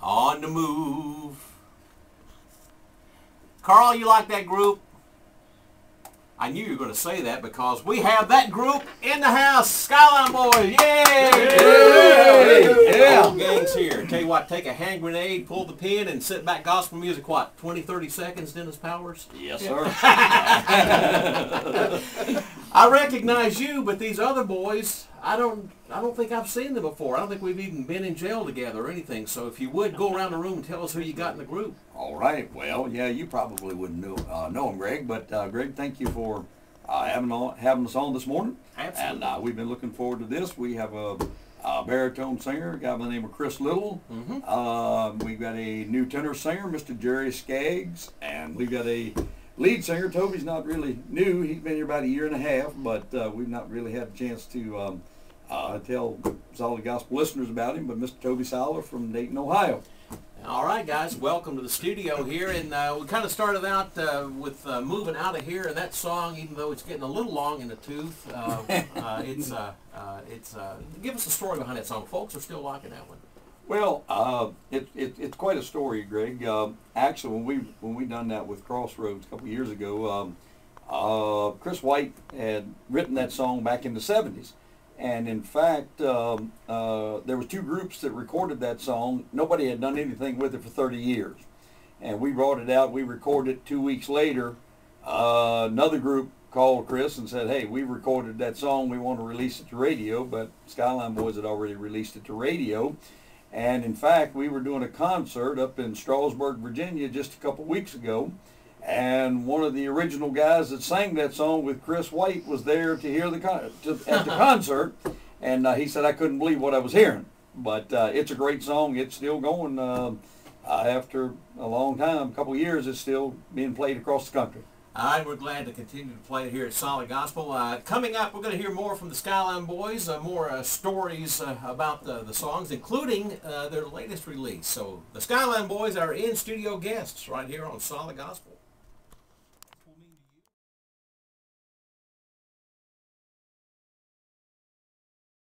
On the move. Carl, you like that group? I knew you were going to say that because we have that group in the house. Skyline Boys, yay! Yeah! Whole gang's here. Tell you what, take a hand grenade, pull the pin, and sit back. Gospel music, what, 20, 30 seconds, Dennis Powers? Yes, sir. I recognize you, but these other boys, I don't think I've seen them before. I don't think we've even been in jail together or anything. So if you would, go around the room and tell us who you got in the group. All right. Well, yeah, you probably wouldn't know him, Greg. But Greg, thank you for having us on this morning. Absolutely. And we've been looking forward to this. We have a baritone singer, a guy by the name of Chris Little. We've got a new tenor singer, Mr. Jerry Skaggs. And we've got a lead singer. Toby's not really new. He's been here about a year and a half, but we've not really had a chance to tell Solid Gospel listeners about him. But Mr. Toby Seiler from Dayton, Ohio. All right, guys, welcome to the studio here. And we kind of started out with Moving Out of Here, and that song, even though it's getting a little long in the tooth, give us the story behind that song. Folks are still liking that one. Well, it's quite a story, Greg. Actually, when we done that with Crossroads a couple of years ago, Chris White had written that song back in the 70s. And in fact, there was two groups that recorded that song. Nobody had done anything with it for 30 years. And we brought it out. We recorded it 2 weeks later. Another group called Chris and said, hey, we recorded that song. We want to release it to radio. But Skyline Boys had already released it to radio. And in fact, we were doing a concert up in Strasburg, Virginia just a couple weeks ago. And one of the original guys that sang that song with Chris White was there to hear at the concert, and he said, I couldn't believe what I was hearing. But it's a great song. It's still going after a long time, a couple of years. It's still being played across the country. And we're glad to continue to play it here at Solid Gospel. Coming up, we're going to hear more from the Skyline Boys, more stories about the songs, including their latest release. So the Skyline Boys are in-studio guests right here on Solid Gospel.